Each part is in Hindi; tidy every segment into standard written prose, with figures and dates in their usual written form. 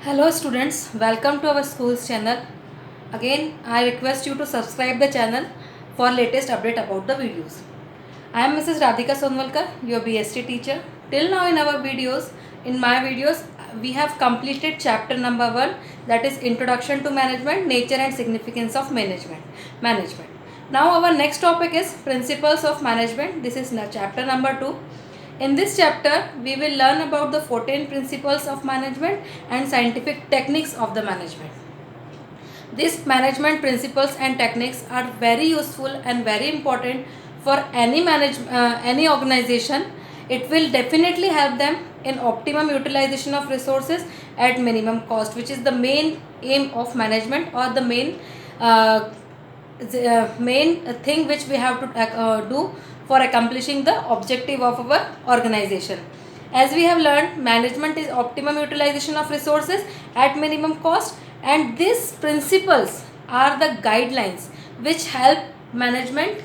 Hello students, welcome to our school's channel. Again, I request you to subscribe the channel for latest update about the videos. I am Mrs. Radhika Sonwalkar, your BST teacher. Till now in my videos, we have completed chapter number 1, that is Introduction to Management, Nature and Significance of Management. Now our next topic is Principles of Management. This is chapter number 2. In this chapter, we will learn about the 14 principles of management and scientific techniques of the management. These management principles and techniques are very useful and very important for any organization. It will definitely help them in optimum utilization of resources at minimum cost, which is the main aim of management, or the main thing which we have to do for accomplishing the objective of our organization. As we have learned, management is optimum utilization of resources at minimum cost, and these principles are the guidelines which help management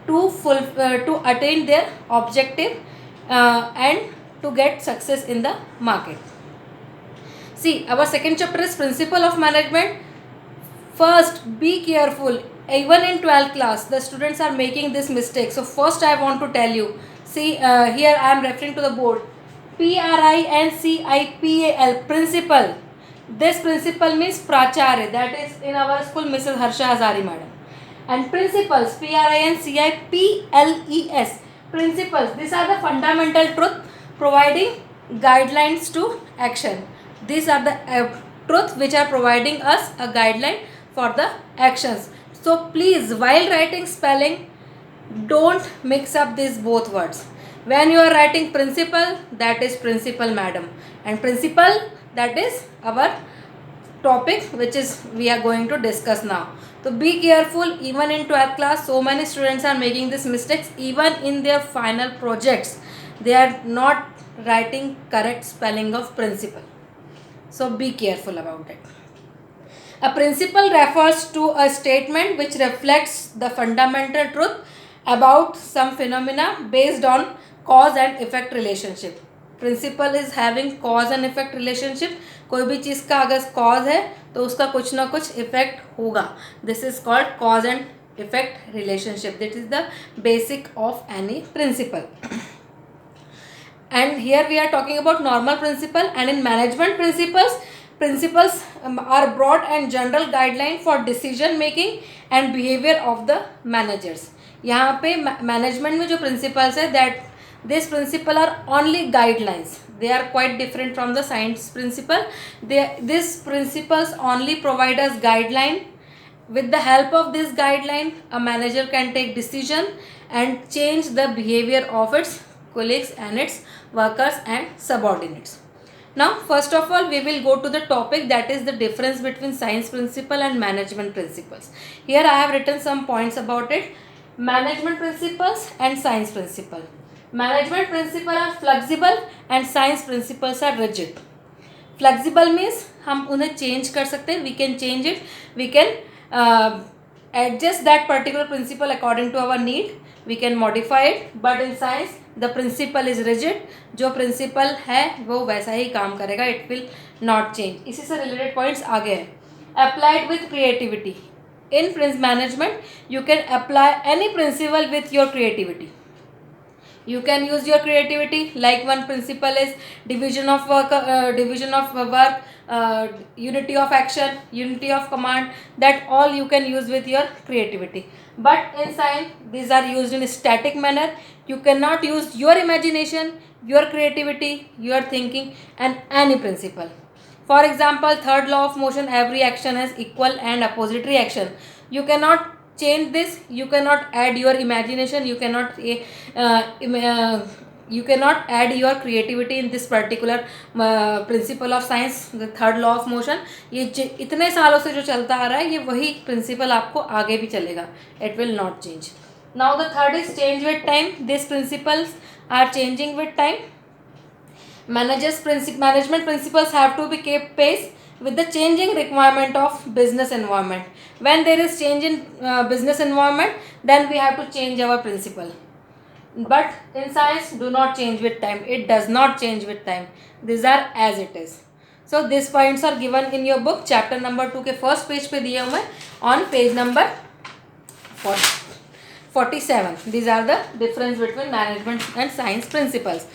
to attain their objective and to get success in the market. See, our second chapter is Principle of Management. First, be careful. Even in 12th class, the students are making this mistake. So first I want to tell you. See, here I am referring to the board. Principal. Principal. This principal means Pracharya. That is in our school Mrs. Harsha Hazari madam. And principles, Principles. Principles. These are the fundamental truth providing guidelines to action. These are the truth which are providing us a guideline for the actions. So please, while writing spelling, don't mix up these both words. When you are writing principal, that is principal madam, and principal, that is our topic which is we are going to discuss now. So be careful. Even in 12th class, so many students are making these mistakes. Even in their final projects, they are not writing correct spelling of principal. So be careful about it. A principle refers to a statement which reflects the fundamental truth about some phenomena based on cause and effect relationship. Principle is having cause and effect relationship. कोई भी चीज़ का अगर cause है तो उसका कुछ ना कुछ effect होगा. This is called cause and effect relationship. That is the basic of any principle. And here we are talking about normal principle, and in management principles are broad and general guideline for decision making and behavior of the managers. यहाँ पे management में जो principles है, that this principle are only guidelines. They are quite different from the science principle. These principles only provide us guideline. With the help of this guideline, a manager can take decision and change the behavior of its colleagues and its workers and subordinates. Now, first of all, we will go to the topic, that is the difference between science principle and management principles. Here I have written some points about it. Management principles and science principle. Management principles are flexible and science principles are rigid. Flexible means हम उन्हें change कर सकते हैं. We can change it. We can adjust that particular principle according to our need. We can modify it. But in science, the principle is rigid. जो principle है वो वैसा ही काम करेगा. It will not change. इसी से related points आगे हैं. Applied with creativity. In management, you can apply any principle with your creativity. You can use your creativity, like one principle is division of work, unity of action, unity of command. That all you can use with your creativity. But in science, these are used in a static manner. You cannot use your imagination, your creativity, your thinking, and any principle. For example, third law of motion, every action has equal and opposite reaction. You cannot change this. You cannot add your imagination. You cannot add your creativity in this particular principle of science, the third law of motion. ये इतने सालों से जो चलता आ रहा है, ये वही principle आपको आगे भी चलेगा. It will not change. Now the third is change with time. These principles are changing with time. Management principles have to be kept pace with the changing requirement of business environment. When there is change in business environment, then we have to change our principle. But in science, do not change with time. It does not change with time. These are as it is. So this points are given in your book chapter number 2 के फर्स्ट पेज पे दिए हुए on page number 47. These are the difference between management and science principles.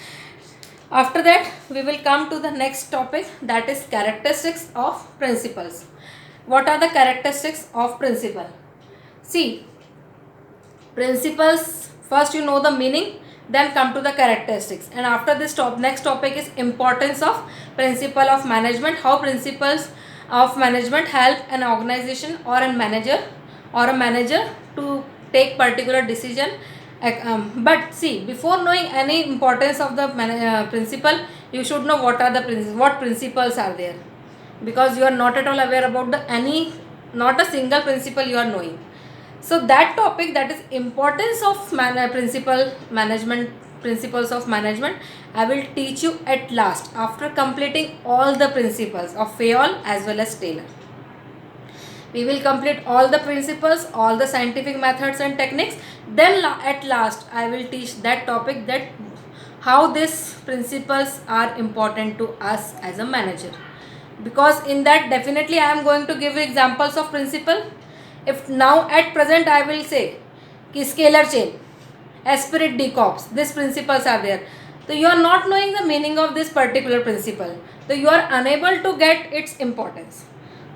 After that, we will come to the next topic, that is characteristics of principles. What are the characteristics of principle? See, principles, first you know the meaning, then come to the characteristics, and after this next topic is importance of principle of management, how principles of management help an organization or a manager to take particular decision. But see, before knowing any importance of the principle, you should know what are the what principles are there, because you are not at all aware about not a single principle you are knowing. So that topic, that is importance of principles of management, I will teach you at last after completing all the principles of Fayol as well as Taylor. We will complete all the principles, all the scientific methods and techniques. Then at last I will teach that topic, that how these principles are important to us as a manager. Because in that definitely I am going to give examples of principle. If now at present I will say कि scalar chain, aspirate decops, these principles are there. So you are not knowing the meaning of this particular principle. So you are unable to get its importance.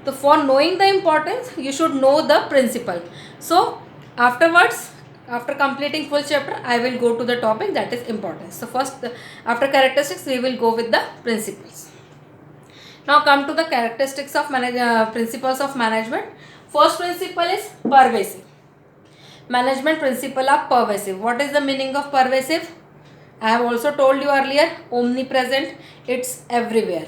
So for knowing the importance, you should know the principle. So afterwards, after completing full chapter, I will go to the topic, that is importance. So first, after characteristics, we will go with the principles. Now come to the characteristics of principles of management. First principle is pervasive. Management principle are pervasive. What is the meaning of pervasive? I have also told you earlier, omnipresent, it's everywhere.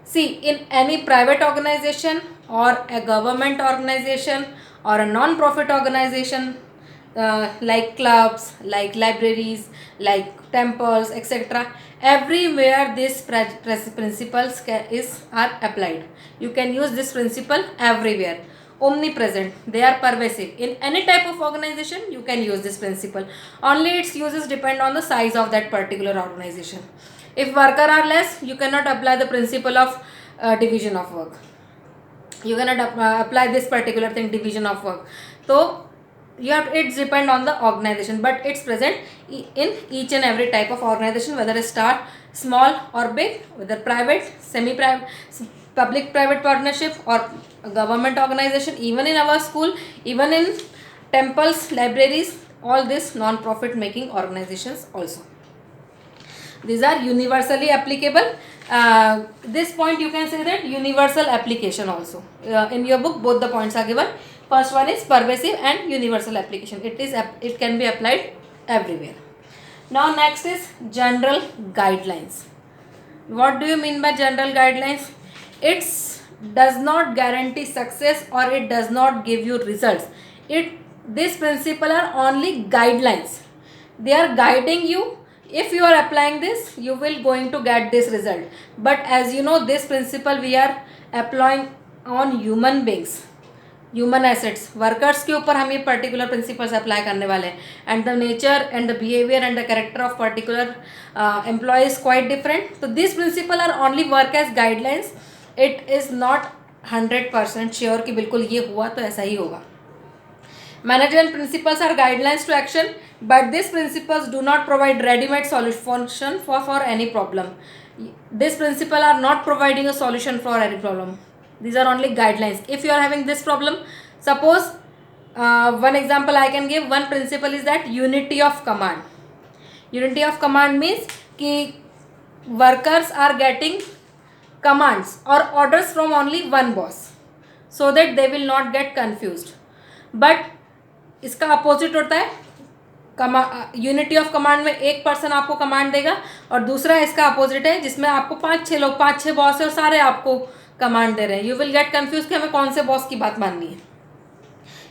See, in any private organization or a government organization or a non-profit organization, like clubs, like libraries, like temples, etc., everywhere these principles are applied. You can use this principle everywhere. Omnipresent, they are pervasive. In any type of organization, you can use this principle. Only its uses depend on the size of that particular organization. If workers are less, you cannot apply the principle of division of work. You cannot apply this particular thing, division of work. So it's depend on the organization, but it's present in each and every type of organization, whether it's small or big, whether private, semi-private, public private partnership or government organization, even in our school, even in temples, libraries, all these non-profit making organizations also. These are universally applicable. This point you can say that universal application also. In your book both the points are given. First one is pervasive and universal application. It can be applied everywhere. Now next is general guidelines. What do you mean by general guidelines? It does not guarantee success or it does not give you results. This principle are only guidelines. They are guiding you. If you are applying this, you will going to get this result. But as you know, this principle we are applying on human beings, human assets, workers के ऊपर हम ये particular principles apply करने वाले हैं. And the nature and the behavior and the character of particular employee is quite different. So these principles are only work as guidelines. It is not 100% sure कि बिल्कुल ये हुआ तो ऐसा ही होगा. Management principles are guidelines to action, but these principles do not provide ready-made solution for any problem. These principles are not providing a solution for any problem. These are only guidelines. If you are having this problem, suppose one example I can give, one principle is that unity of command. Unity of command means कि workers are getting commands or orders from only one boss, so that they will not get confused. But इसका अपोजिट होता है, यूनिटी ऑफ कमांड में एक पर्सन आपको कमांड देगा और दूसरा इसका अपोजिट है जिसमें आपको 5-6 बॉस है और सारे आपको कमांड दे रहे हैं. यू विल गेट कंफ्यूज कि हमें कौन से बॉस की बात माननी है.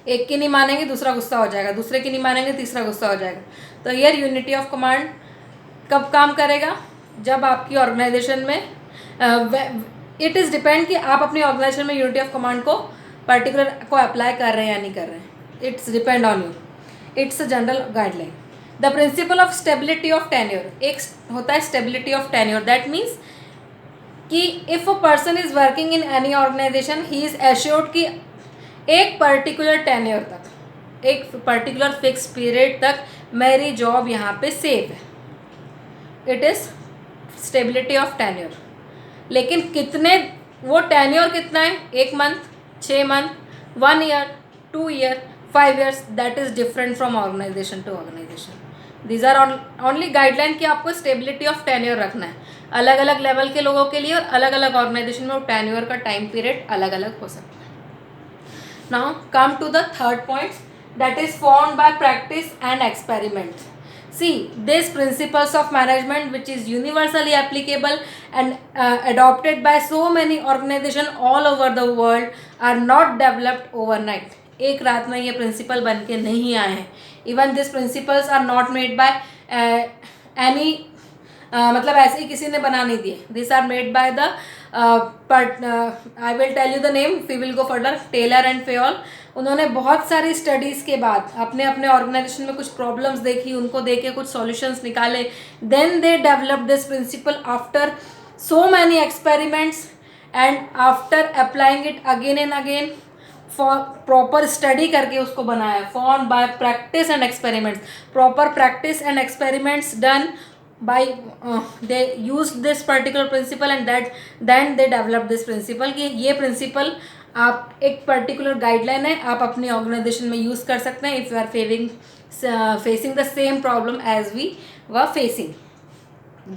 एक की नहीं मानेंगे दूसरा गुस्सा हो जाएगा, दूसरे की नहीं मानेंगे तीसरा गुस्सा हो जाएगा. तो हियर यूनिटी ऑफ कमांड कब काम करेगा? जब आपकी ऑर्गेनाइजेशन में इट इज़ डिपेंड कि आप अपनी ऑर्गेनाइजेशन में यूनिटी ऑफ कमांड को पर्टिकुलर को अप्लाई कर रहे हैं या नहीं कर रहे हैं. It's depend on you. It's a general guideline. The principle of stability of tenure. एक होता है stability of tenure. That means कि if a person is working in any organisation he is assured कि एक पर्टिकुलर टेन्योर तक, एक पर्टिकुलर फिक्स पीरियड तक मेरी जॉब यहाँ पे सेफ है। It is stability of tenure. लेकिन कितने, वो टेन्योर कितना है, 1 month, 6 month, 1 year, 2 year, 5 years, that is different from organisation to organisation. These are only guideline कि आपको स्टेबिलिटी ऑफ टेन्योर रखना है अलग अलग लेवल के लोगों के लिए, और अलग अलग ऑर्गेनाइजेशन में वो टेन्योर का टाइम पीरियड अलग अलग हो सकता है। Now come to the third point, that is formed by practice and experiment. See, these principles of management which is universally applicable and adopted by so many organizations all over the world are not developed overnight. एक रात में ये प्रिंसिपल बन के नहीं आए हैं. Even these principles are not made by any मतलब ऐसे ही किसी ने बना नहीं दिए. These are made by the I will tell you the name, we will go further, Taylor and Fayol. उन्होंने बहुत सारी स्टडीज़ के बाद अपने अपने ऑर्गेनाइजेशन में कुछ प्रॉब्लम्स देखी, उनको देखे कुछ सॉल्यूशंस निकाले, then they develop this principle after so many experiments and after applying it again and again for proper study करके उसको बनाया. Form by practice and experiments, proper practice and experiments done by they used this particular principle and that then they developed this principle कि ये principle आप एक particular guideline है, आप अपनी organization में use कर सकते हैं if you are facing the same problem as we were facing.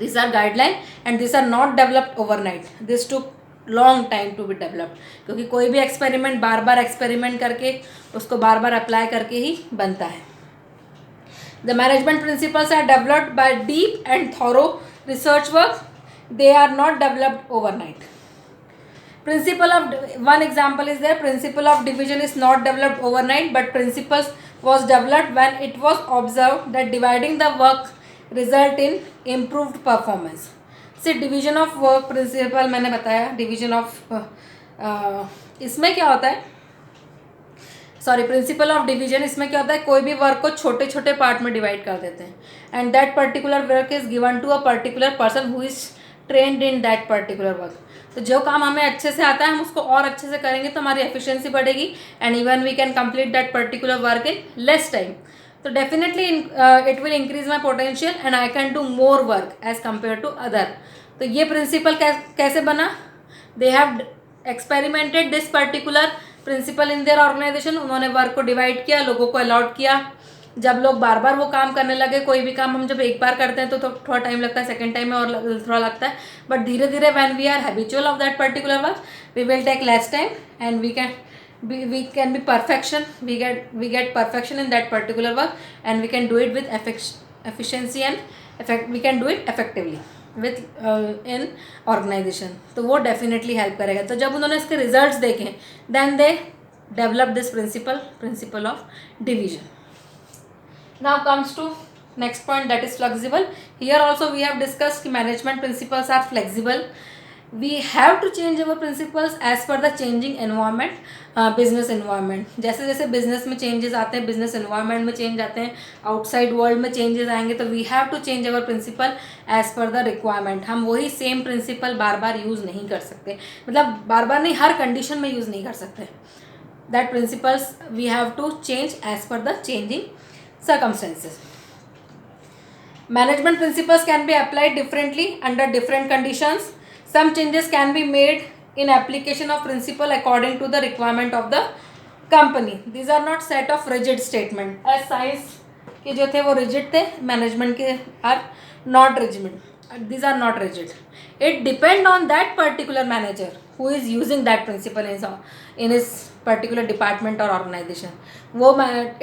These are guideline and these are not developed overnight. This took long time to be developed क्योंकि कोई भी experiment बार बार experiment करके उसको बार बार apply करके ही बनता है. The management principles are developed by deep and thorough research work. They are not developed overnight. Principle of one example is there. Principle of division is not developed overnight, but principles was developed when it was observed that dividing the work result in improved performance. See, division of work principle मैंने बताया. Division of इसमें क्या होता है, सॉरी, प्रिंसिपल ऑफ डिवीजन, इसमें क्या होता है, कोई भी वर्क को छोटे छोटे पार्ट में डिवाइड कर देते हैं and that particular work is given to a particular person who is trained in that particular work. तो जो काम हमें अच्छे से आता है हम उसको और अच्छे से करेंगे तो हमारी एफिशिएंसी बढ़ेगी and even we can complete that particular work in less time. तो definitely it will increase my potential and I can do more work as compare to other. तो ये प्रिंसिपल कैसे बना, they have experimented this particular principle in their organisation. उन्होंने वर्क को डिवाइड किया, लोगों को अलॉट किया. जब लोग बार बार वो काम करने लगे, कोई भी काम हम जब एक बार करते हैं तो थोड़ा टाइम लगता है, सेकेंड टाइम में और थोड़ा लगता है, बट धीरे धीरे when we are habitual of that particular work we will take less time and we can be perfection, we get perfection in that particular work and we can do it with efficiency and we can do it effectively within organization. तो वो डेफिनेटली हेल्प करेगा. तो जब उन्होंने इसके रिजल्ट्स देखे then they develop this principle of division. Now comes to next point, that is flexible. Here also we have discussed कि management principles are flexible. We have to change our principles as per the changing environment, business environment. जैसे जैसे बिजनेस में चेंजेस आते हैं, बिजनेस एनवायरमेंट में चेंज आते हैं, आउटसाइड वर्ल्ड में चेंजेस आएंगे, तो we have to change our principle as per the requirement. हम वही सेम प्रिंसिपल बार बार यूज़ नहीं कर सकते, मतलब बार बार नहीं, हर कंडीशन में यूज़ नहीं कर सकते. That principles we have to change as per the changing circumstances. Management principles can be applied differently under different conditions. Some changes can be made in application of principle according to the requirement of the company. These are not set of rigid statement. As science के जो थे वो rigid थे, management के are not rigid. These are not rigid. It depend on that particular manager who is using that principle in his particular department or organization. वो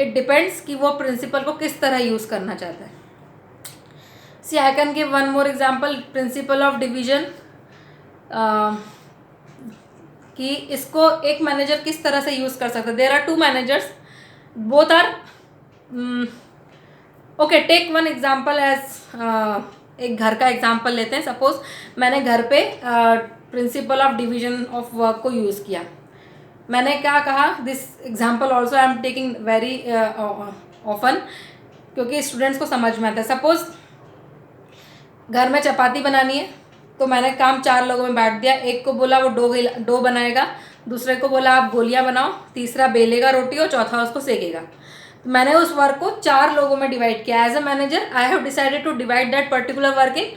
it depends कि वो principle को किस तरह use करना चाहता है. See, I can give one more example. Principle of division. कि इसको एक मैनेजर किस तरह से यूज़ कर सकता है. There are two managers, both are okay. Take one example as एक घर का एग्जाम्पल लेते हैं. सपोज मैंने घर पे principal of division of work को यूज़ किया. मैंने क्या कहा, this example also I am taking very often क्योंकि स्टूडेंट्स को समझ में आता है. सपोज घर में चपाती बनानी है तो मैंने काम 4 लोगों में बांट दिया। एक को बोला वो डो बनाएगा, दूसरे को बोला आप गोलियां बनाओ, तीसरा बेलेगा रोटी और चौथा उसको सेकेगा। तो मैंने उस वर्क को 4 लोगों में डिवाइड किया। As a manager I have decided to divide that particular work in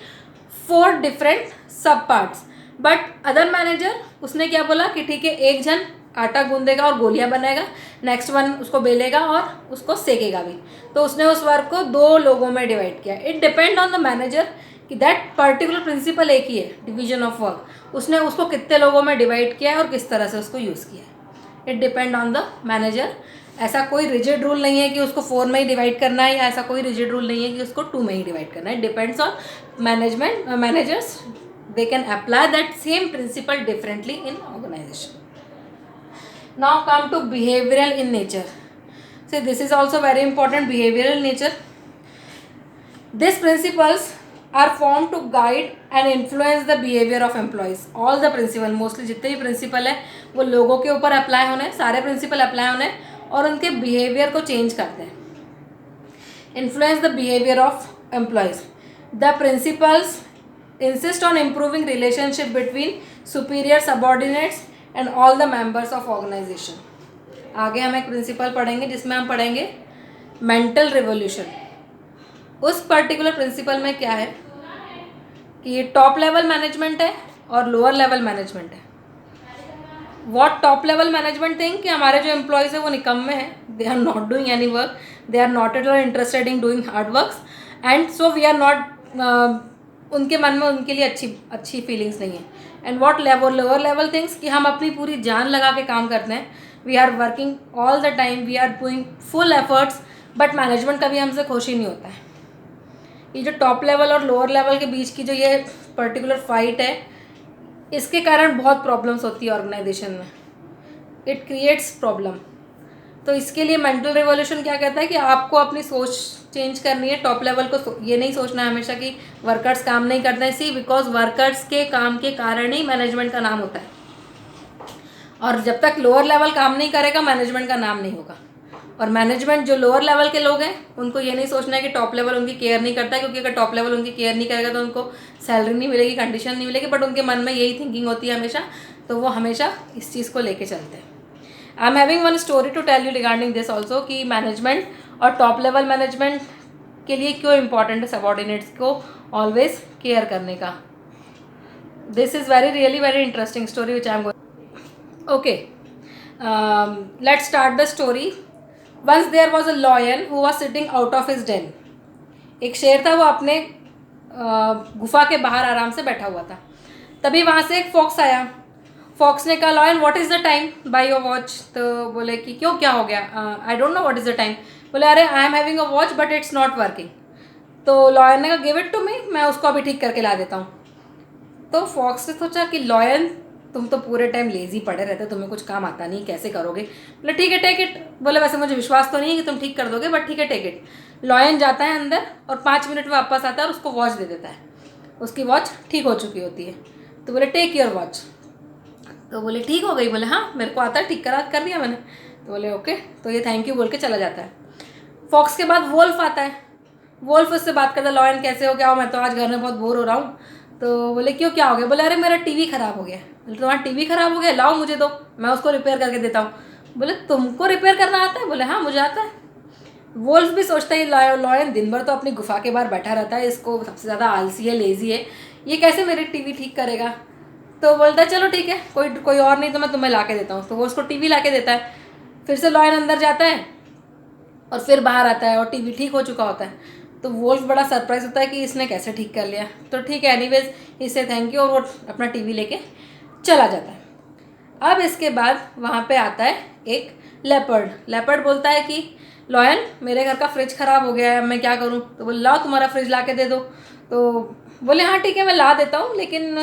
4 different sub parts. But other manager उसने क्या बोला कि ठीक है, एक जन आटा गूंदेगा और गोलियां बनाएगा, नेक्स्ट वन उसको बेलेगा और उसको सेकेगा भी। तो उसने उस वर्क को 2 लोगों में डिवाइड किया। It depend on the manager कि दैट पर्टिकुलर प्रिंसिपल एक ही है, डिवीजन ऑफ वर्क, उसने उसको कितने लोगों में डिवाइड किया है और किस तरह से उसको यूज़ किया है। It depend on the manager. ऐसा कोई रिजिड रूल नहीं है कि उसको 4 में ही डिवाइड करना है, या ऐसा कोई रिजिड रूल नहीं है कि उसको 2 में ही डिवाइड करना है। It depends on managers, they can apply that same principle differently in organization. Now come to behavioral in nature. So this is also very important, behavioral nature. These principles are formed to guide and influence the behavior of employees. All the principle, mostly जितने भी principle है वो लोगों के ऊपर अप्लाई होने, सारे principle अप्लाई होने और उनके behavior को change करते हैं. Influence the behavior of employees. The principles insist on improving relationship between superior subordinates and all the members of organization. आगे हम एक प्रिंसिपल पढ़ेंगे जिसमें हम पढ़ेंगे मेंटल रिवोल्यूशन. उस पर्टिकुलर प्रिंसिपल में क्या है कि ये टॉप लेवल मैनेजमेंट है और लोअर लेवल मैनेजमेंट है. What top level management think कि हमारे जो एम्प्लॉयज़ है वो निकम्मे हैं, they are not doing any work, they are not at all interested in doing hard works, and so we are not, उनके मन में उनके लिए अच्छी फीलिंग्स नहीं है. And what lower level thinks कि हम अपनी पूरी जान लगा के काम करते हैं, we are working all the time, we are doing full efforts, but management कभी हमसे खुश ही नहीं होता है. ये जो टॉप लेवल और लोअर लेवल के बीच की जो ये पर्टिकुलर फाइट है, इसके कारण बहुत प्रॉब्लम्स होती है ऑर्गेनाइजेशन में. It creates problem. तो इसके लिए मेंटल रिवोल्यूशन क्या कहता है कि आपको अपनी सोच चेंज करनी है. टॉप लेवल को ये नहीं सोचना है हमेशा कि वर्कर्स काम नहीं करते हैं. सी बिकॉज वर्कर्स के काम के कारण ही मैनेजमेंट का नाम होता है, और जब तक लोअर लेवल काम नहीं करेगा मैनेजमेंट का नाम नहीं होगा. और मैनेजमेंट जो लोअर लेवल के लोग हैं उनको ये नहीं सोचना है कि टॉप लेवल उनकी केयर नहीं करता है, क्योंकि अगर टॉप लेवल उनकी केयर नहीं करेगा तो उनको सैलरी नहीं मिलेगी, कंडीशन नहीं मिलेगी, बट उनके मन में यही थिंकिंग होती है हमेशा, तो वो हमेशा इस चीज़ को लेके चलते हैं. I am having one story to tell you regarding this also कि मैनेजमेंट और टॉप लेवल मैनेजमेंट के लिए क्यों इम्पॉर्टेंट है सबऑर्डिनेट्स को ऑलवेज केयर करने का. This is really very interesting story which I am going. Okay, let's start the story. Once there was a lion who was sitting out of his den. एक शेर था, वो अपने गुफा के बाहर आराम से बैठा हुआ था. तभी वहाँ से एक फॉक्स आया. फॉक्स ने कहा, lion what is the time by your watch. तो बोले कि क्यों, क्या हो गया, I don't know what is the time. बोले अरे आई am having a watch but it's not working. तो लॉयन ने कहा गिव इट टू मी, मैं उसको अभी ठीक करके ला देता हूँ. तो फॉक्स ने सोचा कि लॉयन तुम तो पूरे टाइम लेजी पड़े रहते, तुम्हें कुछ काम आता नहीं, कैसे करोगे. बोले ठीक है टेक इट. बोले वैसे मुझे विश्वास तो नहीं है कि तुम ठीक कर दोगे, बट ठीक है टेक इट. लॉयन जाता है अंदर और 5 मिनट में वापस आता है और उसको वॉच दे देता है. उसकी वॉच ठीक हो चुकी होती है. तो बोले टेक योर वॉच. तो बोले ठीक हो गई. बोले हाँ मेरे को आता है, ठीक कर दिया मैंने. तो बोले ओके. तो ये थैंक यू बोल के चला जाता है. फॉक्स के बाद वोल्फ आता है. वोल्फ उससे बात करता है, लॉयन कैसे हो, क्या हो, मैं तो आज घर में बहुत बोर हो रहा हूँ. तो बोले क्यों, क्या हो गया. बोले अरे मेरा टीवी ख़राब हो गया. बोले तुम्हारा टीवी ख़राब हो गया, लाओ मुझे दो, मैं उसको रिपेयर करके देता हूँ. बोले तुमको रिपेयर करना आता है. बोले हाँ मुझे आता है. वोल्फ भी सोचता है लॉयन दिन भर तो अपनी गुफा के बाहर बैठा रहता है, इसको सबसे ज़्यादा आलसी है, लेज़ी है, ये कैसे मेरी टीवी ठीक करेगा. तो बोलता है चलो ठीक है, कोई और नहीं तो मैं तुम्हें ला के देता हूँ. तो वो उसको टीवी ला के देता है. फिर से लॉयन अंदर जाता है और फिर बाहर आता है और टीवी ठीक हो चुका होता है. तो वोल्फ बड़ा सरप्राइज होता है कि इसने कैसे ठीक कर लिया. तो ठीक है एनीवेज इससे थैंक यू, और वो अपना टीवी लेके चला जाता है. अब इसके बाद वहाँ पे आता है एक लेपर्ड. लेपर्ड बोलता है कि लॉयन मेरे घर का फ्रिज ख़राब हो गया है, मैं क्या करूँ. तो बोले लाओ तुम्हारा फ्रिज ला के दे दो. तो बोले हाँ ठीक है मैं ला देता हूँ, लेकिन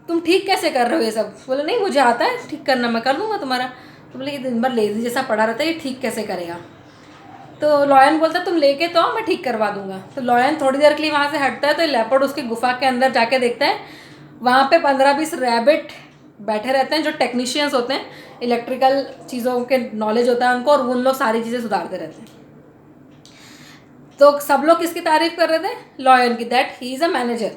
तुम ठीक कैसे कर रहे हो ये सब. बोले नहीं मुझे आता है ठीक करना, मैं कर लूँगा तुम्हारा. तो बोले कि दिन भर लेजी जैसा पड़ा रहता है, ये ठीक कैसे करेगा. तो लॉयन बोलता तुम लेके तो आओ, मैं ठीक करवा दूंगा. तो लॉयन थोड़ी देर के लिए वहाँ से हटता है. तो लेपर्ड उसकी गुफा के अंदर जाके देखता है, वहाँ पे 15-20 रैबिट बैठे रहते हैं जो टेक्नीशियंस होते हैं, इलेक्ट्रिकल चीज़ों के नॉलेज होता है उनको, और उन लोग सारी चीज़ें सुधारते रहते हैं. तो सब लोग किसकी तारीफ कर रहे थे, लॉयन की, that he is a manager.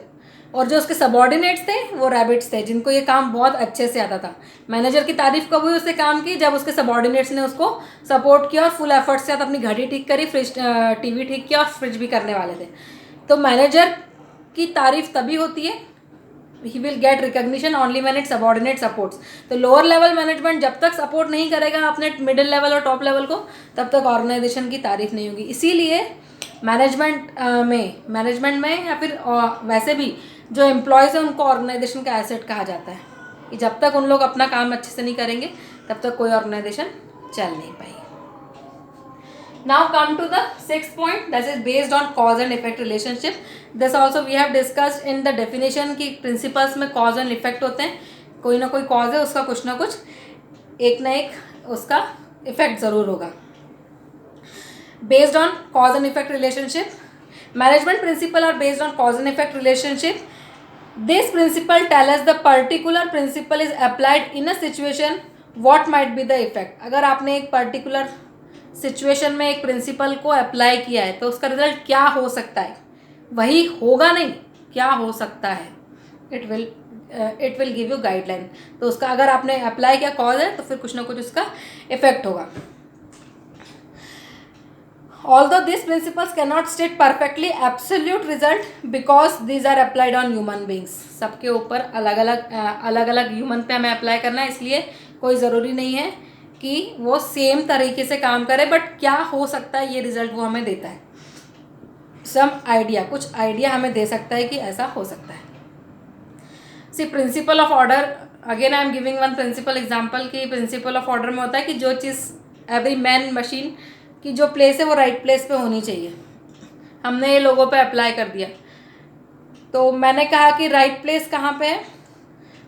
और जो उसके सबॉर्डिनेट्स थे वो रैबिट्स थे, जिनको ये काम बहुत अच्छे से आता था। मैनेजर की तारीफ कब हुई उससे काम की, जब उसके सबॉर्डिनेट्स ने उसको सपोर्ट किया और फुल एफर्ट से अपनी घड़ी ठीक करी, फ्रिज टीवी ठीक किया और फ्रिज भी करने वाले थे। तो मैनेजर की तारीफ तभी होती है, he will get recognition only when it subordinate supports. तो लोअर लेवल मैनेजमेंट जब तक सपोर्ट नहीं करेगा अपने मिडिल लेवल और टॉप लेवल को, तब तक ऑर्गेनाइजेशन की तारीफ नहीं होगी। इसीलिए मैनेजमेंट में या फिर वैसे भी जो एम्प्लॉयज़ हैं उनको ऑर्गेनाइजेशन का एसेट कहा जाता है, कि जब तक उन लोग अपना काम अच्छे से नहीं करेंगे तब तक कोई ऑर्गेनाइजेशन चल नहीं पाएगी। Now come to the sixth point, that is based on cause and effect relationship. This also we have discussed in the definition कि principles में cause and effect होते हैं, कोई ना कोई cause है, उसका कुछ ना कुछ एक ना एक उसका effect ज़रूर होगा। Based on cause and effect relationship, management principle are based on cause and effect relationship. This principle tell us the particular principle is applied in a situation, what might be the effect. अगर आपने एक particular सिचुएशन में एक प्रिंसिपल को अप्लाई किया है तो उसका रिजल्ट क्या हो सकता है, वही होगा नहीं, क्या हो सकता है, it will give you guideline. तो उसका अगर आपने अप्लाई किया कॉज है तो फिर कुछ ना कुछ उसका इफेक्ट होगा। Although these principles cannot state perfectly absolute result because these are applied on human beings. सबके ऊपर अलग अलग ह्यूमन पे हमें अप्लाई करना है, इसलिए कोई ज़रूरी नहीं है कि वो सेम तरीके से काम करे, बट क्या हो सकता है ये रिजल्ट वो हमें देता है। सम आइडिया, कुछ आइडिया हमें दे सकता है कि ऐसा हो सकता है। C principle of order, again I am giving one principle example कि प्रिंसिपल ऑफ ऑर्डर में होता है कि जो चीज़ एवरी मैन मशीन की जो प्लेस है वो राइट प्लेस पे होनी चाहिए। हमने ये लोगों पे अप्लाई कर दिया, तो मैंने कहा कि राइट प्लेस कहाँ पे है,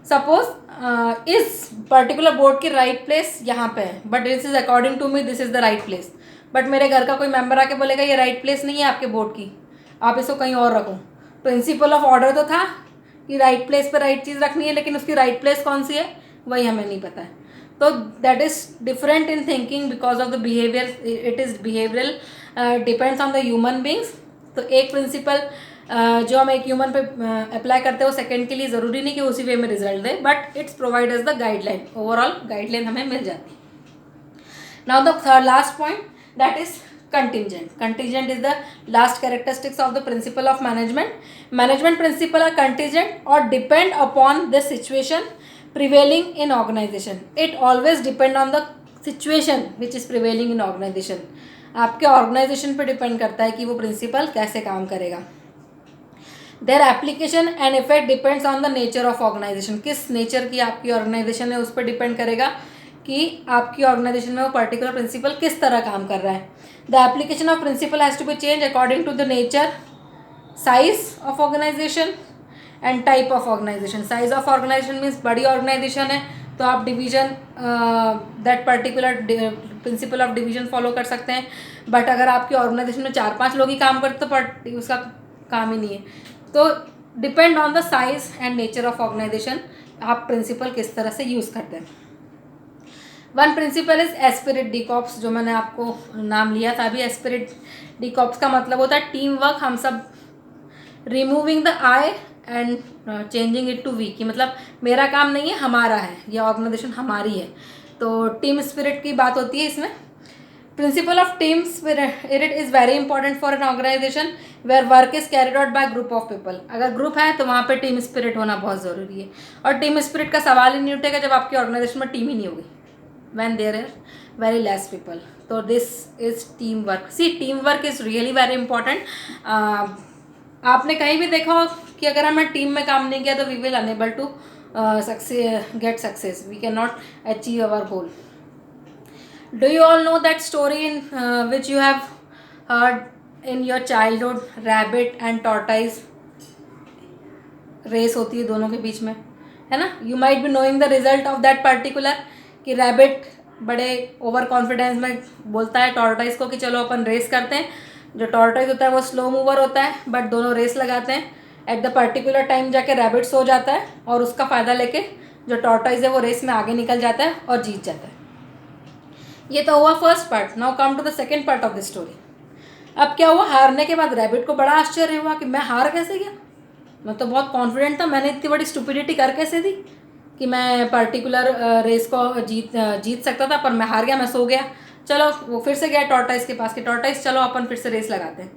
सपोज इस पर्टिकुलर बोर्ड की राइट प्लेस यहाँ पे है, but this is according to me this is the right place. But मेरे घर का कोई मेंबर आके बोलेगा ये राइट प्लेस नहीं है आपके बोर्ड की, आप इसको कहीं और रखो। प्रिंसिपल ऑफ ऑर्डर तो था कि राइट प्लेस पे राइट चीज़ रखनी है, लेकिन उसकी राइट प्लेस कौन सी है वही हमें नहीं पता है। तो that is different in thinking because of the behaviour, it is behavioural, depends on the human beings. तो एक प्रिंसिपल जो हम एक ह्यूमन पे अप्लाई करते हैं वो सेकंड के लिए ज़रूरी नहीं कि उसी वे में रिजल्ट दे, but it's provide as the guideline, overall guideline हमें मिल जाती है। Now the third last point, that is contingent. Contingent is the last characteristics of the principle of management. Management principle are contingent or depend upon the situation prevailing in organization. It always depend on the situation which is prevailing in organization. आपके ऑर्गेनाइजेशन पे डिपेंड करता है कि वो प्रिंसिपल कैसे काम करेगा। Their application and effect depends on the nature of organization. किस नेचर की आपकी ऑर्गेनाइजेशन है उस पर डिपेंड करेगा कि आपकी ऑर्गेनाइजेशन में वो पर्टिकुलर प्रिंसिपल किस तरह काम कर रहा है। The application of principle has to be change according to the nature, size of organization and type of organization. Size of organization means बड़ी ऑर्गेनाइजेशन है तो आप division that particular principle of division follow कर सकते हैं, बट अगर आपकी ऑर्गेनाइजेशन में 4-5 लोग ही काम करते तो उसका काम ही नहीं है। तो depend on the size and nature of organization आप प्रिंसिपल किस तरह से यूज़ करते हैं। One principle is esprit de corps, जो मैंने आपको नाम लिया था अभी। एस्पिरिट डिकॉप्स का मतलब होता है टीम वर्क, हम सब removing the I and changing it to we, की मतलब मेरा काम नहीं है हमारा है, यह ऑर्गेनाइजेशन हमारी है। तो टीम स्पिरिट की बात होती है इसमें। Principle of team spirit is very important for an organization where work is carried out by group of people. अगर ग्रुप है तो वहाँ पे टीम स्पिरिट होना बहुत ज़रूरी है, और टीम स्पिरिट का सवाल ही नहीं उठेगा जब आपकी ऑर्गेनाइजेशन में टीम ही नहीं होगी, when there are very less people. So this is teamwork. See, teamwork is really very important. आपने कहीं भी देखा हो कि अगर हमने टीम में काम नहीं किया तो we will unable to get success. We cannot achieve our goal. Do you all know that story in which you have heard in your childhood? Rabbit and tortoise race होती है दोनों के बीच में, है ना। You might be knowing the result of that particular, कि रैबिट बड़े ओवर कॉन्फिडेंस में बोलता है टॉर्टोइस को कि चलो अपन रेस करते हैं। जो टॉर्टोइस होता है वो स्लो मूवर होता है, बट दोनों रेस लगाते हैं। एट द पर्टिकुलर टाइम जाके रैबिट सो जाता है और उसका फ़ायदा लेके जो टॉर्टोइस है वो रेस में आगे निकल जाता है और जीत जाता है। ये तो हुआ first part. Now come to the second part of the story. अब क्या हुआ, हारने के बाद रैबिट को बड़ा आश्चर्य हुआ कि मैं हार कैसे गया। मैं तो बहुत कॉन्फिडेंट था, मैंने इतनी बड़ी स्टुपिडिटी कर कैसे दी कि मैं पर्टिकुलर रेस को जीत सकता था, पर मैं हार गया, मैं सो गया। चलो वो फिर से गया टॉर्टॉइस के पास कि टॉर्टॉइस चलो अपन फिर से रेस लगाते हैं।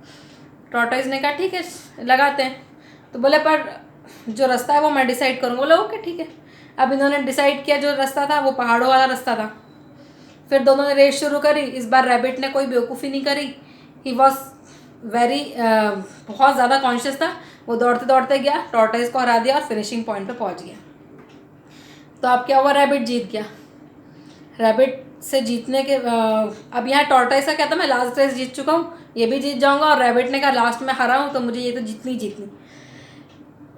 टॉर्टॉइस ने कहा ठीक है लगाते हैं। तो बोले पर जो रास्ता है वो मैं डिसाइड करूँगा। बोले ओके ठीक है। अब इन्होंने डिसाइड किया, जो रास्ता था वो पहाड़ों वाला रास्ता था। फिर दोनों ने रेस शुरू करी। इस बार रैबिट ने कोई बेवकूफ़ी नहीं करी। ही वॉज वेरी बहुत ज़्यादा कॉन्शियस था। वो दौड़ते दौड़ते गया, टॉर्टॉइस को हरा दिया और फिनिशिंग पॉइंट पे पहुंच गया। तो अब क्या हुआ, रैबिट जीत गया। रैबिट से जीतने के अब यहाँ टॉर्टॉइस का क्या था, मैं लास्ट रेस जीत चुका हूँ, ये भी जीत जाऊँगा। और रैबिट ने कहा लास्ट में हरा हूँ तो मुझे ये तो जीतनी जीतनी।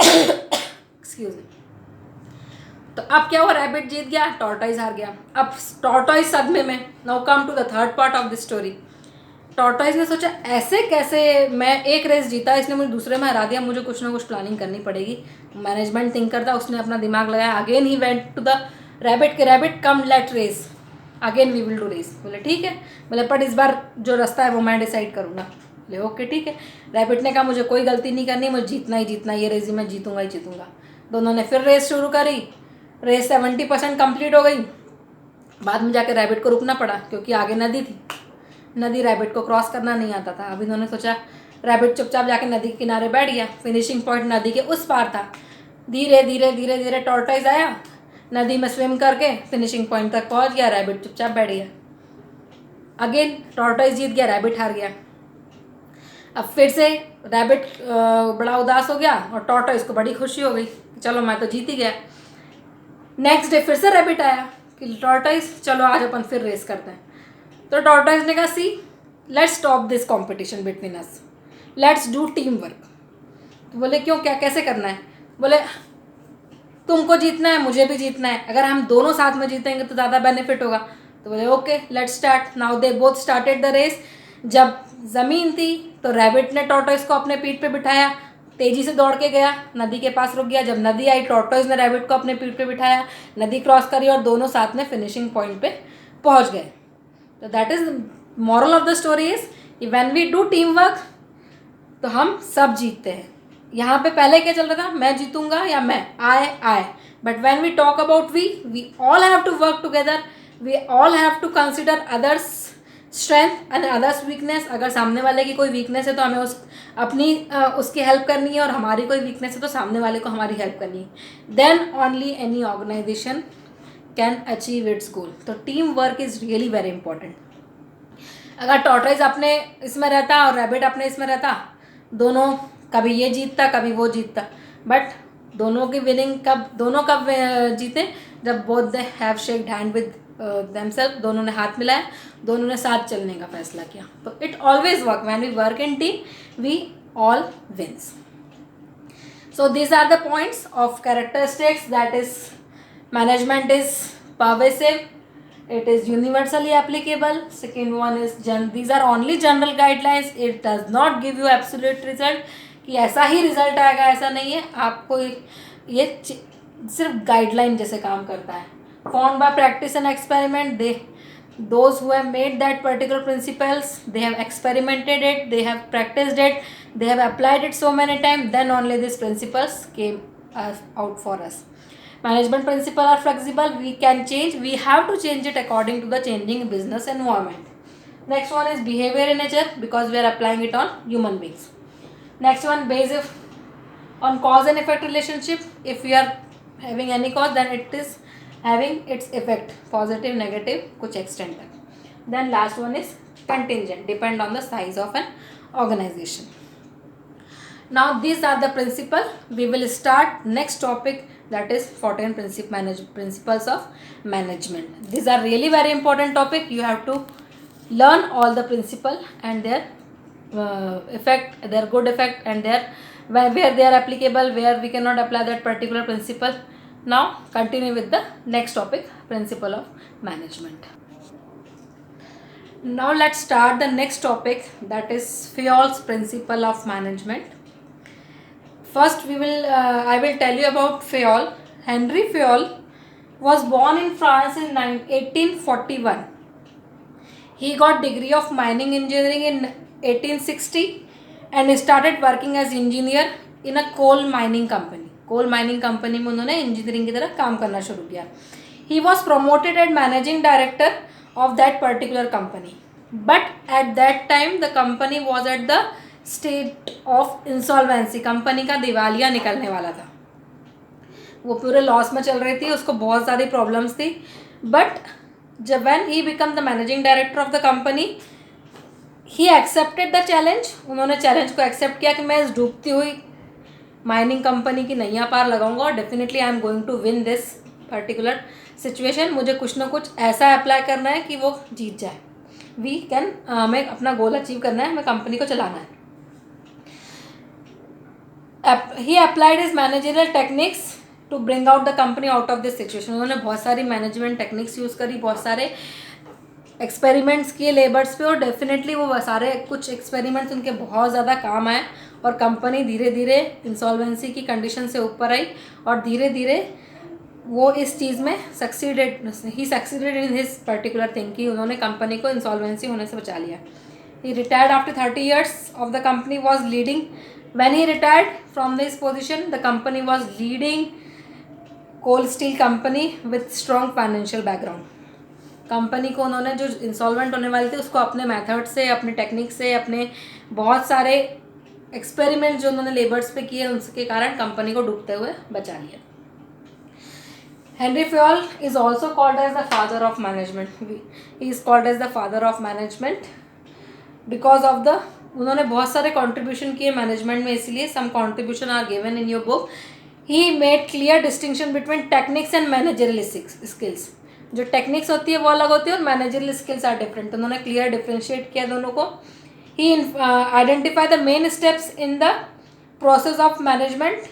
Excuse me. तो अब क्या हुआ, रैबिट जीत गया, टॉर्टॉइस हार गया। अब टॉर्टॉइस सदमे में। Now come to the third part of the story. Tortoise ने सोचा ऐसे कैसे, मैं एक रेस जीता, इसने मुझे दूसरे में हरा दिया, मुझे कुछ ना कुछ प्लानिंग करनी पड़ेगी। मैनेजमेंट थिंक करता, उसने अपना दिमाग लगाया। Again he went to the rabbit के rabbit come let race, again we will do race. बोले ठीक है। बोले पर इस बार जो रास्ता है वो मैं डिसाइड करूँगा। बोले ओके ठीक है। रैबिट ने कहा मुझे कोई गलती नहीं करनी, मुझे जीतना ही जीतना, ये रेस मैं जीतूंगा ही जीतूंगा। दोनों ने फिर रेस शुरू करी। रेस 70% कंप्लीट हो गई। बाद में जाकर रैबिट को रुकना पड़ा क्योंकि आगे नदी थी। नदी रैबिट को क्रॉस करना नहीं आता था। अब इन्होंने सोचा, रैबिट चुपचाप जाके नदी के किनारे बैठ गया। फिनिशिंग पॉइंट नदी के उस पार था। धीरे धीरे धीरे धीरे टॉर्टॉइस आया, नदी में स्विम करके फिनिशिंग पॉइंट तक पहुंच गया। रैबिट चुपचाप बैठ गया। अगेन टॉर्टॉइस जीत गया, रैबिट हार गया। अब फिर से रैबिट बड़ा उदास हो गया और टॉर्टॉइस को बड़ी खुशी हो गई, चलो मैं तो जीत ही गया। नेक्स्ट डे फिर से रैबिट आया कि टॉर्टॉइस चलो आज अपन फिर रेस करते हैं। तो टॉर्टॉइस ने कहा see let's stop this competition between us, let's do team work. तो बोले क्यों, क्या कैसे करना है? बोले तुमको जीतना है, मुझे भी जीतना है, अगर हम दोनों साथ में जीतेंगे तो ज़्यादा बेनिफिट होगा। तो बोले okay let's start. Now they both started the race. जब ज़मीन थी तो रैबिट ने टॉर्टॉइस को अपने पीठ पे बिठाया, तेज़ी से दौड़ के गया, नदी के पास रुक गया। जब नदी आई, टॉर्टॉइस ने रैबिट को अपने पीठ पे बिठाया, नदी क्रॉस करी और दोनों साथ में फिनिशिंग पॉइंट पे पहुंच गए। तो that is moral of the story is when we do team work तो हम सब जीतते हैं। यहाँ पे पहले क्या चल रहा था, मैं जीतूंगा या मैं I, but when we talk about we all have to work together, we all have to consider others strength and others weakness. अगर सामने वाले की कोई वीकनेस है तो हमें उसकी हेल्प करनी है, और हमारी कोई वीकनेस है तो सामने वाले को हमारी हेल्प करनी है। Then only any organisation can achieve its goal. तो team work is really very important. अगर टॉर्टॉइस अपने इसमें रहता और रैबिट अपने इसमें रहता, दोनों कभी ये जीतता कभी वो जीतता, बट दोनों की विनिंग दोनों कब जीते, जब both they have shaked hand with themselves, दोनों ने हाथ मिलाया, दोनों ने साथ चलने का फैसला किया। तो it always work when we work in team, we all wins. So these are the points of characteristics, that is management is pervasive, it is universally applicable. Second one is these are only general guidelines, it does not give you absolute result कि ऐसा ही रिजल्ट आएगा, ऐसा नहीं है। आपको ये सिर्फ गाइडलाइन जैसे काम करता है। Form by practice and experiment, those who have made that particular principles, they have experimented it, they have practiced it, they have applied it so many times, then only these principles came out for us. Management principles are flexible, we can change, we have to change it according to the changing business environment. Next one is behavior in nature, because we are applying it on human beings. Next one, based on cause and effect relationship. If we are having any cause, then it is having its effect, positive negative कुछ extent तक. Then last one is contingent, depend on the size of an organization. Now these are the principles. We will start next topic, that is 14 principles of management. These are really very important topic. You have to learn all the principle and their effect, their good effect, and their where they are applicable, where we cannot apply that particular principle. Now continue with the next topic, principle of management. Now let's start the next topic, that is Fayol's principle of management. First we will I will tell you about Fayol. Henry Fayol was born in France in 1841. He got degree of mining engineering in 1860 and started working as engineer in a coal mining company. Coal mining company में उन्होंने इंजीनियरिंग की तरह काम करना शुरू किया। He was promoted as managing director of that particular company, but at that time the company was at the state of insolvency. Company का दिवालिया निकलने वाला था, वो पूरे लॉस में चल रही थी, उसको बहुत सारी प्रॉब्लम्स थी। बट जब when he become the managing director of the company, he accepted the challenge. उन्होंने चैलेंज को एक्सेप्ट किया कि मैं इस डूबती हुई माइनिंग कंपनी की नैया पार लगाऊंगा और definitely I am going to win this particular situation. मुझे कुछ ना कुछ ऐसा अप्लाई करना है कि वो जीत जाए। वी कैन हमें अपना गोल अचीव करना है, हमें कंपनी को चलाना है। He applied his managerial techniques to bring out the company out of this situation. उन्होंने बहुत सारी मैनेजमेंट टेक्निक्स यूज़ करी, बहुत सारे एक्सपेरिमेंट्स किए लेबर्स पे, और डेफिनेटली वो सारे कुछ एक्सपेरिमेंट्स उनके बहुत ज़्यादा काम आए और कंपनी धीरे धीरे इंसॉल्वेंसी की कंडीशन से ऊपर आई और धीरे धीरे वो इस चीज़ में he succeeded in his particular thing कि उन्होंने कंपनी को इंसॉल्वेंसी होने से बचा लिया। He retired after 30 years of the company was leading. When he retired from this position the company was leading coal steel company with strong financial background. Company को उन्होंने जो इंसॉल्वेंट होने वाली थी उसको अपने मेथड से, अपने टेक्निक से, अपने बहुत सारे एक्सपेरिमेंट जो उन्होंने लेबर्स पे किए उसके कारण कंपनी को डूबते हुए बचा लिया। Henri Fayol is also called as the father of management. He is called as the father of management because of the, उन्होंने बहुत सारे कॉन्ट्रीब्यूशन किए मैनेजमेंट में, इसलिए some contribution are given in your book. He made clear distinction between techniques and managerial skills. जो टेक्निक्स होती है वो अलग होती है और मैनेजरियल स्किल्स आर डिफरेंट। उन्होंने क्लियर डिफ्रेंशिएट किया दोनों को। He identify the main steps in the process of management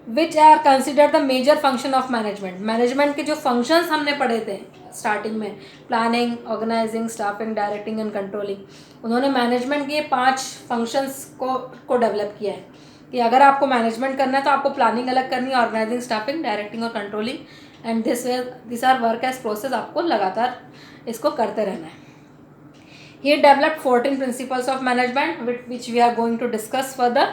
which are consider the major function of management. Management के जो फंक्शंस हमने पढ़े थे स्टार्टिंग में, planning, organizing, staffing, directing and controlling, उन्होंने मैनेजमेंट के 5 फंक्शंस को डेवलप किया है कि अगर आपको मैनेजमेंट करना है तो आपको प्लानिंग अलग करनी है, ऑर्गेनाइजिंग, स्टाफिंग, डायरेक्टिंग और controlling, and this are work as process. आपको लगातार इसको करते रहना है। He developed 14 principles of management which we are going to discuss further,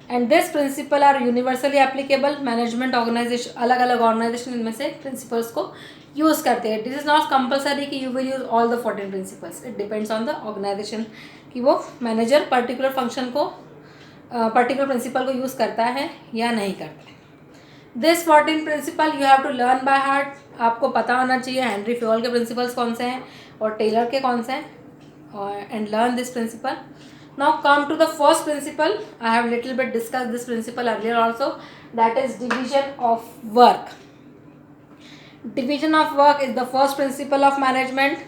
and this principle are universally applicable. Management organization, अलग अलग organization इनमें से principles को use करते हैं. This is not compulsory कि you will use all the 14 principles. It depends on the organization कि वो manager particular function को particular principle को use करता है या नहीं करता है. This 14 principle you have to learn by heart. आपको पता होना चाहिए हेनरी फ्यूल के principles कौन से हैं और टेलर के कौन से हैं, and learn this principle. Now come to the first principle. I have little bit discussed this principle earlier also, that is division of work. Division of work is the first principle of management.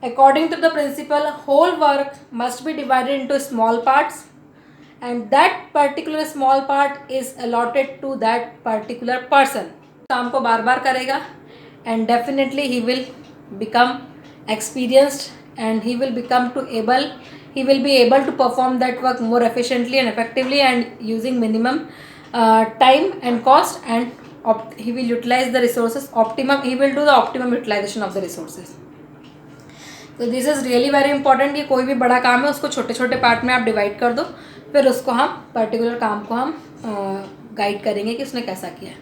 According to the principle, whole work must be divided into small parts, and that particular small part is allotted to that particular person. काम को बार बार करेगा and definitely he will become experienced and he will be able to perform that work more efficiently and effectively and using minimum time and cost, and he will utilize the resources optimum. He will do the optimum utilization of the resources. So this is really very important. ये कोई भी बड़ा काम है उसको छोटे छोटे पार्ट में आप डिवाइड कर दो, फिर उसको हम पर्टिकुलर काम को हम गाइड करेंगे कि उसने कैसा किया है.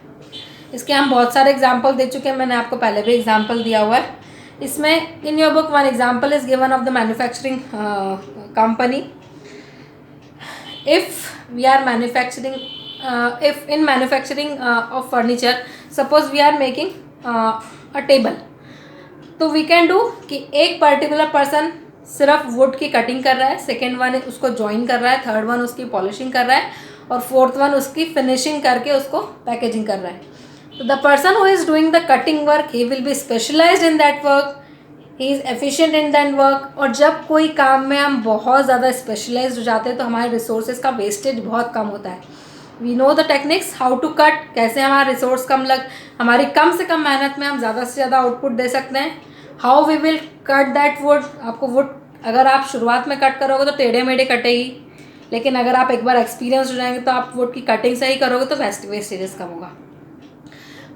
इसके हम बहुत सारे एग्जाम्पल दे चुके हैं, मैंने आपको पहले भी एग्जाम्पल दिया हुआ है. इसमें in your book one example is given of the manufacturing company. If we are manufacturing if in manufacturing of furniture, suppose we are making a table, तो वी कैन डू कि एक पर्टिकुलर पर्सन सिर्फ वुड की कटिंग कर रहा है, सेकेंड वन उसको जॉइन कर रहा है, थर्ड वन उसकी पॉलिशिंग कर रहा है और फोर्थ वन उसकी फिनिशिंग करके उसको पैकेजिंग कर रहा है. So the person who is doing the cutting work, he will be specialized in that work. He is efficient in that work. और जब कोई काम में हम बहुत ज़्यादा स्पेशलाइज्ड हो जाते हैं तो हमारे रिसोर्सेज का वेस्टेज बहुत कम होता है. We know the techniques how to cut, कैसे हमारा रिसोर्स हमारी कम से कम मेहनत में हम ज़्यादा से ज़्यादा आउटपुट दे सकते हैं. How we will cut that wood. आपको वुड अगर आप शुरुआत में कट करोगे तो टेढ़े मेढ़े कटेगी, लेकिन अगर आप एक बार एक्सपीरियंस हो जाएंगे तो आप वुड की कटिंग सही करोगे तो वेस्टेजेस कम होगा.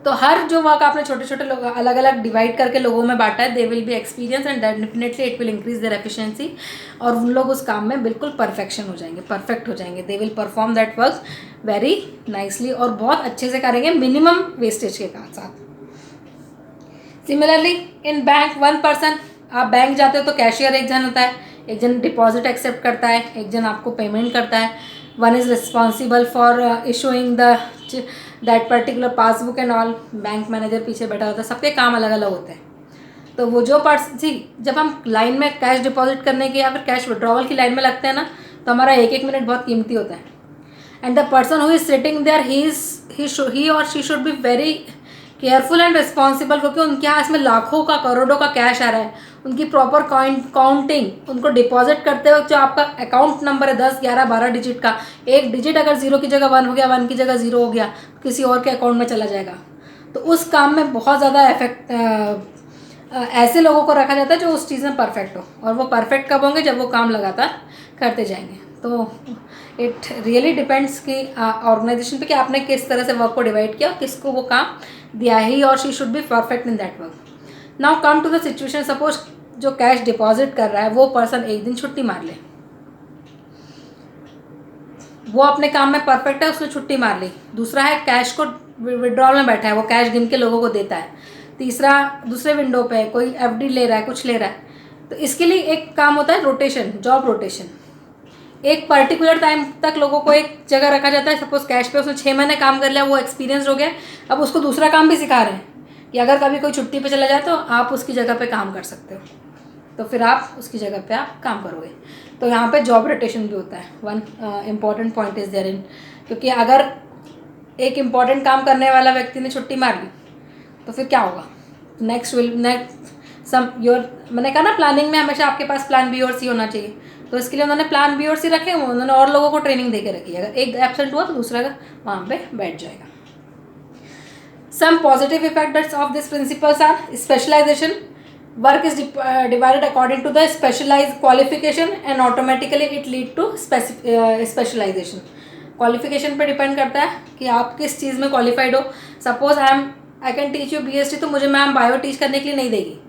तो हर जो वर्क आपने छोटे छोटे लोग अलग अलग डिवाइड करके लोगों में बांटा है, they will be experience and definitely it will increase their efficiency, और उन लोग उस काम में बिल्कुल परफेक्शन हो जाएंगे, परफेक्ट हो जाएंगे, they will perform that work very nicely और बहुत अच्छे से करेंगे मिनिमम वेस्टेज के साथ। Similarly in bank one person, आप बैंक जाते हो तो कैशियर एक जन होता है, एक जन डिपॉजिट एक्सेप्ट करता है, एक जन आपको पेमेंट करता है, one is responsible for issuing that particular passbook and all, bank manager पीछे बैठा होता है, सबके काम अलग अलग होते हैं। तो वो जो जब हम लाइन में कैश डिपॉजिट करने की या फिर कैश विड्रॉवल की लाइन में लगते हैं ना, तो हमारा एक एक मिनट बहुत कीमती होता है। And the person who is sitting there he और she should be very careful and responsible, क्योंकि उनके यहाँ इसमें लाखों का करोड़ों का कैश आ रहा है, उनकी प्रॉपर काउंटिंग, उनको डिपॉजिट करते वक्त जो आपका अकाउंट नंबर है 10, 11, 12 डिजिट का, एक डिजिट अगर 0 की जगह 1 हो गया, 1 की जगह 0 हो गया, किसी और के अकाउंट में चला जाएगा। तो उस काम में बहुत ज़्यादा ऐसे लोगों को रखा जाता है जो उस चीज़ में परफेक्ट हो, और वो परफेक्ट कब होंगे, जब वो काम लगातार करते जाएंगे। तो इट रियली डिपेंड्स कि ऑर्गेनाइजेशन पे कि आपने किस तरह से वर्क को डिवाइड किया, किसको वो काम दिया है, ही और she should be perfect in that work. Now come to the situation, suppose जो कैश डिपॉजिट कर रहा है वो पर्सन एक दिन छुट्टी मार ले, वो अपने काम में परफेक्ट है, उसने छुट्टी मार ली। दूसरा है कैश को विड्रॉल में बैठा है, वो कैश गिन के लोगों को देता है। तीसरा दूसरे विंडो पे कोई एफडी ले रहा है, कुछ ले रहा है। तो इसके लिए एक काम होता है रोटेशन, जॉब रोटेशन। एक पर्टिकुलर टाइम तक लोगों को एक जगह रखा जाता है। सपोज कैश पे उसने 6 महीने काम कर लिया, वो एक्सपीरियंस हो गया, अब उसको दूसरा काम भी सिखा रहे हैं कि अगर कभी कोई छुट्टी पे चला जाए तो आप उसकी जगह पे काम कर सकते हो, तो फिर आप उसकी जगह पे आप काम करोगे। तो यहाँ पे जॉब रोटेशन भी होता है। One important point is there in, क्योंकि अगर एक इम्पॉर्टेंट काम करने वाला व्यक्ति ने छुट्टी मार ली तो फिर क्या होगा, नेक्स्ट सम योर, मैंने कहा ना प्लानिंग में हमेशा आपके पास प्लान बी और सी होना चाहिए, तो इसके लिए उन्होंने प्लान बी और सी रखे हुए, उन्होंने और लोगों को ट्रेनिंग दे के रखी है। अगर एक एब्सेंट हुआ तो दूसरा वहाँ पे बैठ जाएगा। Some positive effects of this principles are specialization, work is divided according to the specialized qualification and automatically it lead to specialization. Qualification पे डिपेंड करता है कि आप किस चीज़ में क्वालिफाइड हो। Suppose I can teach you BST, तो मुझे मैम बायो टीच करने के लिए नहीं देगी।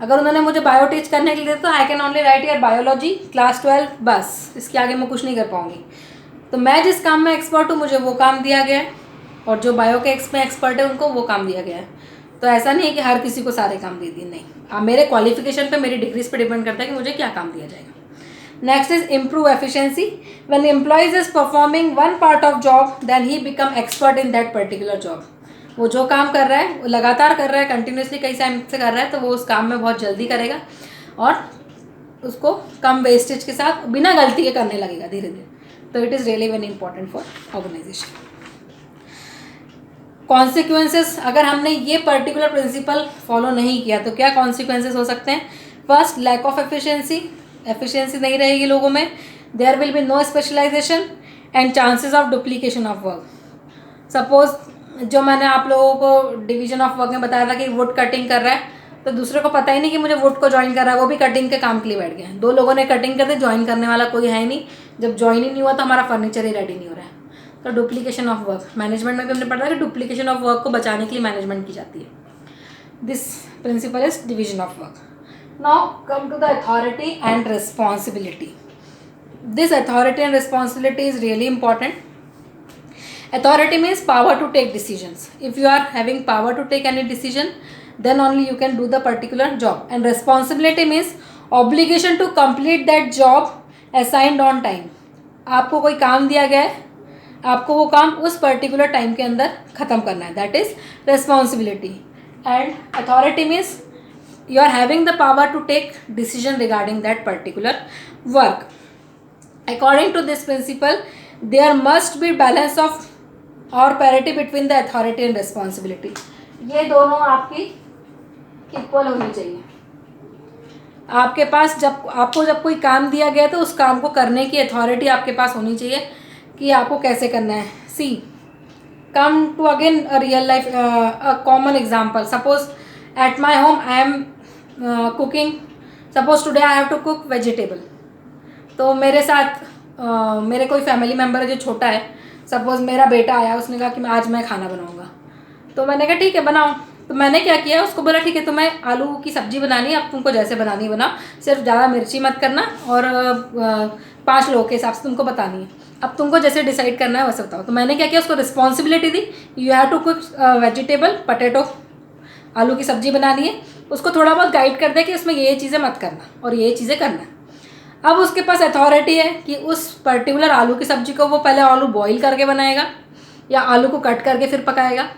अगर उन्होंने मुझे बायो टीच करने के लिए दिया तो I can only right year biology class 12, बस इसके आगे मैं कुछ नहीं कर पाऊँगी। तो मैं जिस काम में एक्सपर्ट हूँ मुझे वो काम दिया गया है, और जो बायो के में एक्सपर्ट है उनको वो काम दिया गया है। तो ऐसा नहीं है कि हर किसी को सारे काम दे दिए, नहीं। मेरे क्वालिफिकेशन पे, मेरी डिग्रीज पे डिपेंड करता है कि मुझे क्या काम दिया जाएगा। Next is improve efficiency. When employees is performing one part of job then he become expert in that particular job. वो जो काम कर रहा है, वो लगातार कर रहा है, कंटिन्यूसली कई टाइम से कर रहा है, तो वो उस काम में बहुत जल्दी करेगा और उसको कम वेस्टेज के साथ बिना गलती के करने लगेगा धीरे धीरे। तो it is really very important for organization. Consequences, अगर हमने ये पर्टिकुलर प्रिंसिपल फॉलो नहीं किया तो क्या कॉन्सिक्वेंसेस हो सकते हैं? फर्स्ट, लैक ऑफ एफिशिएंसी नहीं रहेगी लोगों में, there will be no specialization and chances of duplication of work. Suppose जो मैंने आप लोगों को डिवीजन ऑफ वर्क में बताया था कि वुड कटिंग कर रहा है, तो दूसरे को पता ही नहीं कि मुझे वुड को ज्वाइन कर रहा है, वो भी कटिंग के काम के लिए बैठ गया। 2 लोगों ने कटिंग कर दी, ज्वाइन करने वाला कोई है ही नहीं। जब ज्वाइन ही नहीं हुआ तो हमारा फर्नीचर ही रेडी नहीं हो रहा है। तो डुप्लीकेशन ऑफ वर्क, मैनेजमेंट में भी हमने पढ़ा कि डुप्लीकेशन ऑफ वर्क को बचाने के लिए मैनेजमेंट की जाती है। This principle is division of work. Now come to the authority and responsibility. This authority and responsibility is really important. Authority means power to take decisions. If you are having power to take any decision, then only you can do the particular job. And responsibility means obligation to complete that job assigned on time. आपको कोई काम दिया गया है, आपको वो काम उस पर्टिकुलर टाइम के अंदर ख़त्म करना है, that is responsibility. And authority means you are having the power to take decision regarding that particular work. According to this principle there must be balance of और parity between the authority and responsibility. ये दोनों आपकी इक्वल होनी चाहिए। आपके पास जब कोई काम दिया गया तो उस काम को करने की अथॉरिटी आपके पास होनी चाहिए कि आपको कैसे करना है। See, come to again a real life a common example. Suppose at my home I am cooking, suppose today I have to cook vegetable. तो मेरे साथ मेरे कोई फैमिली मेम्बर है जो छोटा है, सपोज मेरा बेटा आया, उसने कहा कि आज मैं खाना बनाऊंगा। तो मैंने कहा ठीक है बनाओ। तो मैंने क्या किया, उसको बोला ठीक है तुम्हें आलू की सब्ज़ी बनानी है, अब तुमको जैसे बनानी बनाओ, सिर्फ ज़्यादा मिर्ची मत करना, और 5 लोगों के हिसाब से तुमको बतानी है, अब तुमको जैसे डिसाइड करना है वैसे बताओ। तो मैंने क्या किया, उसको रिस्पॉन्सिबिलिटी दी, you have to cook vegetable potato, आलू की सब्ज़ी बनानी है, उसको थोड़ा बहुत गाइड कर दे कि उसमें ये चीज़ें मत करना और ये चीज़ें करना। अब उसके पास अथॉरिटी है कि उस पर्टिकुलर आलू की सब्ज़ी को वो पहले आलू बॉईल करके बनाएगा या आलू को कट करके फिर पकाएगा।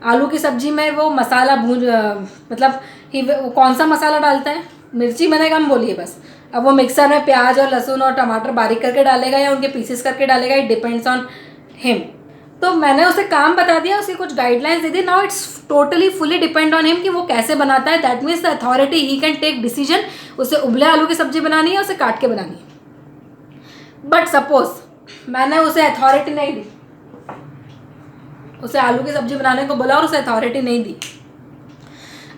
आलू की सब्ज़ी में वो मसाला मतलब वो कौन सा मसाला डालता है, मिर्ची मैंने कम बोली है बस। अब वो मिक्सर में प्याज और लहसुन और टमाटर बारीक करके डालेगा या उनके पीसेस करके डालेगा, इट डिपेंड्स ऑन हिम। तो मैंने उसे काम बता दिया, उसकी कुछ गाइडलाइंस दे दी। Now it's totally fully depend on him कि वो कैसे बनाता है। That means the authority he can take decision, उसे उबले आलू की सब्ज़ी बनानी है, उसे काट के बनानी है। बट सपोज मैंने उसे अथॉरिटी नहीं दी, उसे आलू की सब्ज़ी बनाने को बोला और उसे अथॉरिटी नहीं दी।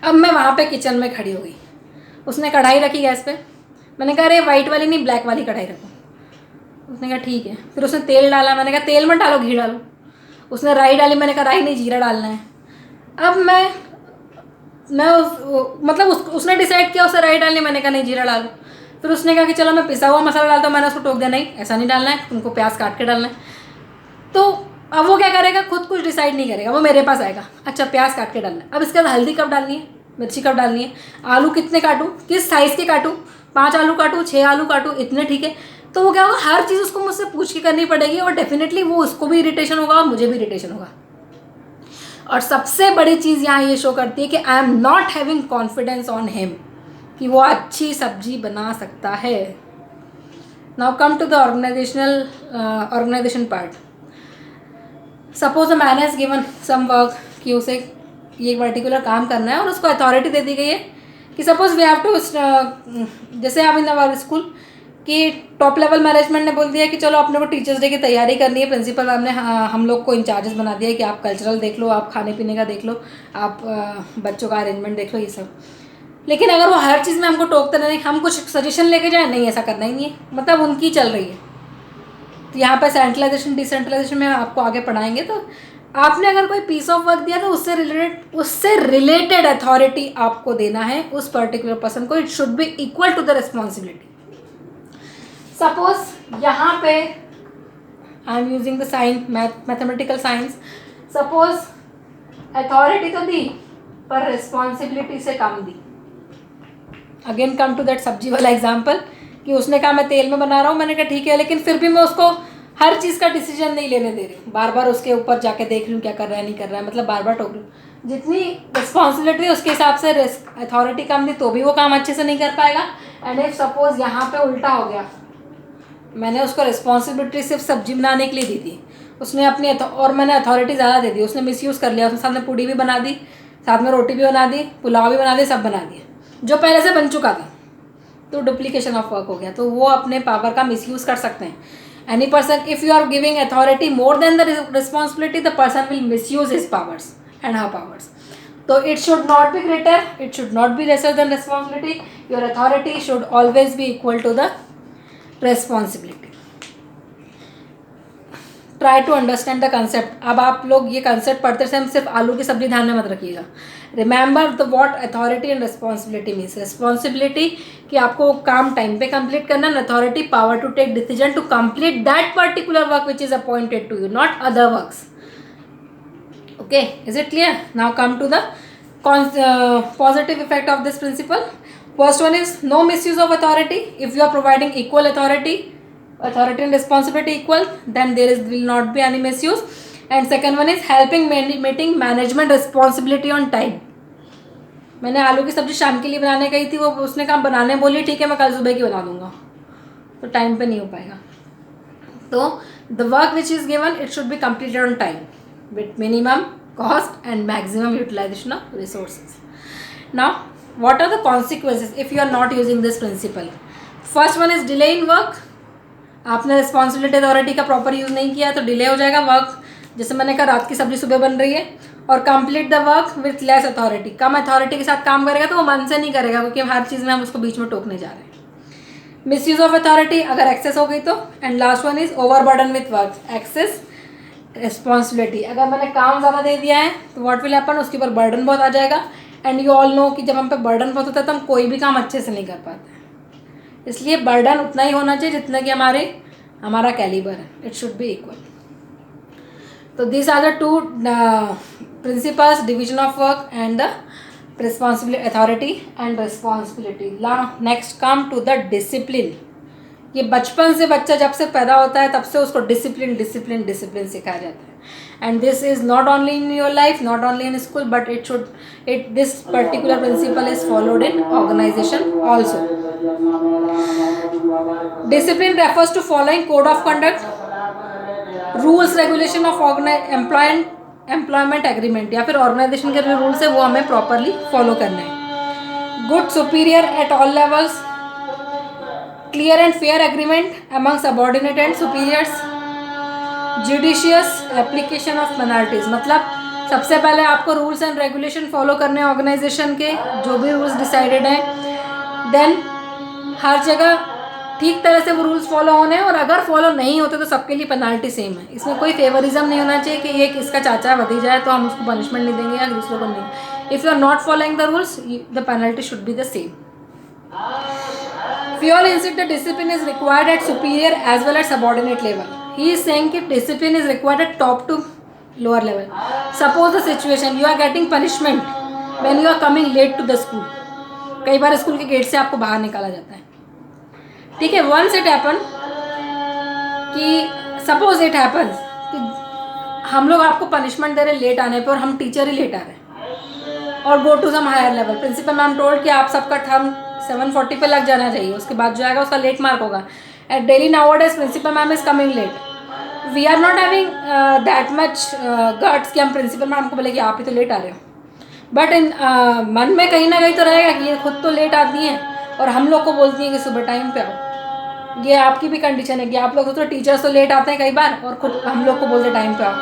अब मैं वहाँ पे किचन में खड़ी हो गई, उसने कढ़ाई रखी गैस पे, मैंने कहा अरे वाइट वाली नहीं ब्लैक वाली कढ़ाई रखो। उसने कहा ठीक है। फिर उसने तेल डाला, मैंने कहा तेल मत डालो घी डालो। उसने राई डाली, मैंने कहा राई नहीं जीरा डालना है। अब मतलब उसने डिसाइड किया उसे राई डालनी, मैंने कहा नहीं जीरा डालो। फिर उसने कहा कि चलो मैं पिसा हुआ मसाला डालता हूँ, मैंने उसको टोक दिया नहीं ऐसा नहीं डालना है, तुमको प्याज काट के डालना है। तो अब वो क्या करेगा, खुद कुछ डिसाइड नहीं करेगा, वो मेरे पास आएगा, अच्छा प्याज काट के डालना है, अब इसके बाद हल्दी कब डालनी है, मिर्ची कब डालनी है, आलू कितने काटूँ, किस साइज़ के काटूँ, 5 आलू काटूँ 6 आलू काटूँ, इतने ठीक है। तो वो क्या होगा, हर चीज़ उसको मुझसे पूछ के करनी पड़ेगी और डेफिनेटली वो उसको भी इरिटेशन होगा और मुझे भी इरिटेशन होगा। और सबसे बड़ी चीज़ यहाँ ये शो करती है कि I am not having confidence on him कि वो अच्छी सब्जी बना सकता है। Now come to the organization part. Suppose a man has given some work कि उसे ये पर्टिकुलर काम करना है और उसको अथॉरिटी दे दी गई है कि सपोज वी हैव टू, जैसे आप इन आवर स्कूल कि टॉप लेवल मैनेजमेंट ने बोल दिया कि चलो अपने को टीचर्स डे की तैयारी करनी है, प्रिंसिपल मैम ने हम लोग को इंचार्जेस बना दिया है कि आप कल्चरल देख लो, आप खाने पीने का देख लो, आप बच्चों का अरेंजमेंट देख लो, ये सब। लेकिन अगर वो हर चीज़ में हमको टोकते रहे, हम कुछ सजेशन लेके जाए, नहीं ऐसा करना ही नहीं है, मतलब उनकी चल रही है। तो यहाँ पर सेंट्रलाइजेशन डिसेंट्रलाइजेशन में आपको आगे पढ़ाएंगे। तो आपने अगर कोई पीस ऑफ वर्क दिया तो उससे रिलेटेड अथॉरिटी आपको देना है उस पर्टिकुलर पर्सन को। It should be equal to the responsibility. Suppose यहाँ पे I am using the science, mathematical science. Suppose authority तो दी पर रिस्पॉन्सिबिलिटी से कम दी। अगेन कम टू दैट सब्जी वाला एग्जाम्पल कि उसने कहा मैं तेल में बना रहा हूँ, मैंने कहा ठीक है, लेकिन फिर भी मैं उसको हर चीज़ का डिसीजन नहीं लेने दे रही हूँ, बार बार उसके ऊपर जाके देख रही हूँ क्या कर रहा है नहीं कर रहा है, मतलब बार बार टोक रही हूँ। जितनी रिस्पॉन्सिबिलिटी उसके हिसाब से अथॉरिटी कम दी तो भी वो काम अच्छे से नहीं कर पाएगा। एंड इफ सपोज यहाँ पे उल्टा हो गया, मैंने उसको रिस्पॉन्सिबिलिटी सिर्फ सब्जी बनाने के लिए दी थी, उसने अपनी और मैंने अथॉरिटी ज़्यादा दे दी, उसने मिसयूज़ कर लिया, उसने साथ में पूड़ी भी बना दी, साथ में रोटी भी बना दी, पुलाव भी बना दी, सब बना दिया जो पहले से बन चुका था, तो डुप्लीकेशन ऑफ वर्क हो गया। तो वो अपने पावर का मिसयूज़ कर सकते हैं। Any person, if you are giving authority more than the responsibility, the person will misuse his powers and her powers. So it should not be greater, it should not be lesser than responsibility. Your authority should always be equal to the responsibility. Try to understand the concept. अब आप लोग ये कंसेप्ट पढ़ते समय सिर्फ आलू की सब्जी ध्यान में मत रखिएगा। Remember the what authority and responsibility means. Responsibility कि आपको काम टाइम पे कंप्लीट करना, and authority power to take decision to complete that particular work which is appointed to you, not other works. Okay, is it clear? Now come to the positive effect of this principle. First one is no misuse of authority. If you are providing equal authority and responsibility equal, then will not be any misuse. And second one is helping meeting management responsibility on time. मैंने आलू की सब्जी शाम के लिए बनाने गई थी, वो उसने कहा बनाने बोली ठीक है मैं कल सुबह की बना दूंगा, तो टाइम पे नहीं हो पाएगा। तो the work which is given, it should be completed on time with minimum cost and maximum utilization of resources. Now, what are the consequences if you are not using this principle? First one is delay in work. आपने रिस्पॉन्सिबिलिटी अथॉरिटी का प्रॉपर यूज़ नहीं किया तो डिले हो जाएगा वर्क। जैसे मैंने कहा रात की सब्जी सुबह बन रही है। और complete the work with less authority, come authority के साथ काम करेगा तो वो मन से नहीं करेगा क्योंकि हर चीज़ में हम उसको बीच में टोकने जा रहे हैं। मिस यूज़ ऑफ अथॉरिटी, अगर एक्सेस हो गई तो। And last one is over burden with work. Excess responsibility, अगर मैंने काम ज़्यादा दे दिया है तो व्हाट विल हैपन, उसके ऊपर बर्डन बहुत आ जाएगा। एंड यू ऑल नो कि जब हम पे बर्डन बहुत होता है तो हम कोई भी काम अच्छे से नहीं कर पाते हैं। इसलिए बर्डन उतना ही होना चाहिए जितना कि हमारा कैलिबर है, इट शुड बी इक्वल। तो this are the two principles, division of work and the responsibility, authority and responsibility. Next come to the discipline. ये बचपन से बच्चा जब से पैदा होता है तब से उसको डिसिप्लिन डिसिप्लिन डिसिप्लिन सिखाया जाता है। And this is not only in your life, not only in school, but this particular principle is followed in organization also. Discipline refers to following code of conduct, rules regulation of employment agreement, या फिर ऑर्गेनाइजेशन के जो रूल्स है वो हमें प्रॉपरली फॉलो करने हैं। Good superior at all levels, clear and fair agreement among subordinate and superiors, judicious application of penalties, मतलब सबसे पहले आपको रूल्स एंड रेगुलेशन फॉलो करने हैं ऑर्गेनाइजेशन के, जो भी रूल्स डिसाइडेड हैं। देन हर जगह ठीक तरह से वो रूल्स फॉलो होने हैं, और अगर फॉलो नहीं होते तो सबके लिए पेनल्टी सेम है। इसमें कोई फेवरिज्म नहीं होना चाहिए कि एक इसका चाचा भतीजा है तो हम उसको पनिशमेंट नहीं देंगे या दूसरों को नहीं। If you are not following the rules, the penalty should be the same. We all insist that discipline is required at superior as well as subordinate level. He is saying that discipline is required at top to lower level. Suppose the situation, you are getting punishment when you are coming late to the school. कई बार स्कूल के गेट से आपको बाहर निकाला जाता है, ठीक है। once it happen कि suppose it happens कि हम लोग आपको पनिशमेंट दे रहे लेट आने पे और हम टीचर ही लेट आ रहे हैं, और go to some higher level, principal ma'am told कि आप सबका टर्म 7:40 पे लग जाना चाहिए, उसके बाद जो आएगा उसका लेट मार्क होगा। At daily nowadays principal ma'am is coming late, we are not having that much guts कि हम प्रिंसिपल मैम को बोले कि आप ही तो लेट आ रहे हो, बट इन मन में कहीं ना कहीं तो रहेगा कि ये खुद तो लेट आती हैं और हम लोग को बोलती हैं कि सुबह टाइम पे आओ। ये आपकी भी कंडीशन है कि आप लोग तो टीचर्स तो लेट आते हैं कई बार और खुद हम लोग को बोलते टाइम पे आओ।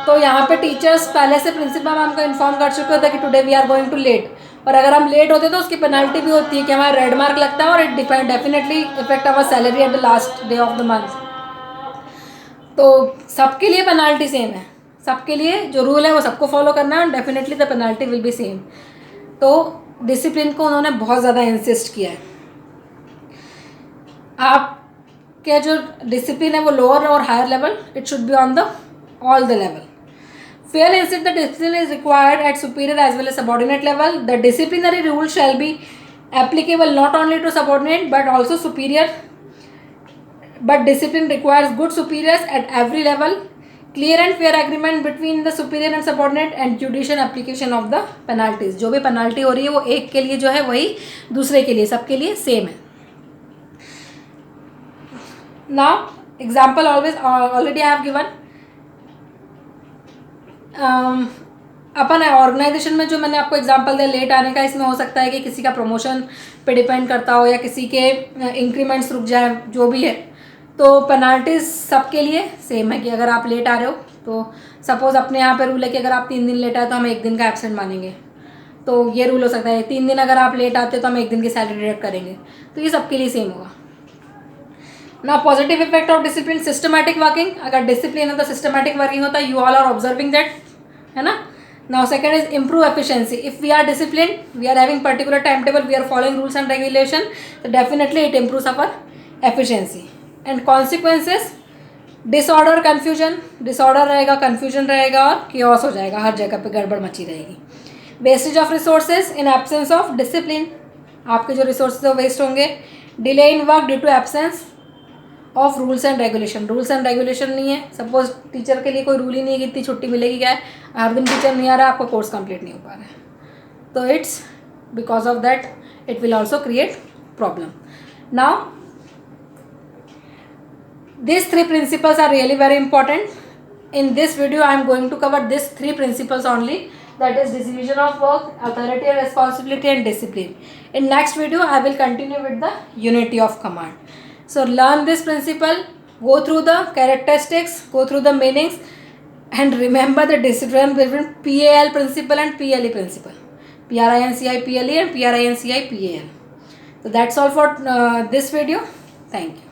तो यहाँ पे टीचर्स पहले से प्रिंसिपल मैम को इन्फॉर्म कर चुके होते हैं कि today we are going to late, और अगर हम लेट होते तो उसकी पेनल्टी भी होती है कि हमारा रेड मार्क लगता है, और it definitely effect our salary at the last day of the month. तो सबके लिए पेनल्टी सेम है, सबके लिए जो रूल है वो सबको फॉलो करना है, definitely the penalty will be same. तो डिसिप्लिन को उन्होंने बहुत ज़्यादा इंसिस्ट किया है। आपके जो डिसिप्लिन है वो लोअर और higher level, it should be on the all the level. Fair insist that discipline is required at superior as well as subordinate level. The disciplinary rule shall be applicable not only to subordinate but also superior. But discipline requires good superiors at every level. Clear and fair agreement between the superior and subordinate and judicial application of the penalties. जो भी penalty हो रही है वो एक के लिए जो है वही दूसरे के लिए, सबके लिए सेम है। Now example already I have given. अपन ऑर्गेनाइजेशन में जो मैंने आपको एग्जांपल दिया लेट आने का, इसमें हो सकता है कि किसी का प्रमोशन पे डिपेंड करता हो या किसी के इंक्रीमेंट्स रुक जाए, जो भी है। तो पेनल्टीज सबके लिए सेम है कि अगर आप लेट आ रहे हो तो सपोज अपने यहाँ पे रूल है कि अगर आप 3 दिन लेट आए तो हम 1 दिन का एब्सेंट मानेंगे, तो ये रूल हो सकता है 3 दिन अगर आप लेट आते हो तो हम 1 दिन की सैलरी डिडक्ट करेंगे, तो ये सबके लिए सेम होगा ना। Positive effect of discipline, systematic working, अगर डिसिप्लिन है तो सिस्टमैटिक वर्किंग होता है, you all are observing that, है ना। Now second is improve efficiency, if we are discipline, we are having particular time table, we are following rules and regulation, तो definitely it improves our efficiency. And consequences, disorder, confusion, disorder रहेगा, कन्फ्यूजन रहेगा और कियोस हो जाएगा, हर जगह पे गड़बड़ मची रहेगी। Wastage of resources in absence of discipline, आपके जो रिसोर्सेज वो वेस्ट होंगे। Delay in work due to absence of rules and regulation, rules and regulation नहीं है, सपोज टीचर के लिए कोई रूल ही नहीं है कि इतनी छुट्टी मिलेगी, क्या है हर दिन टीचर नहीं आ रहा, आपका कोर्स कंप्लीट नहीं हो पा रहा है, तो it's because of that it will also create problem. Now these 3 principles are really very important. In this video I am going to cover these 3 principles only, that is division of work, authority and responsibility and discipline. In next video I will continue with the unity of command. So learn this principle, go through the characteristics, go through the meanings, and remember the difference between PAL principle and PLE principle, PRINCI PLE and PRINCI PAL. So that's all for this video. Thank you.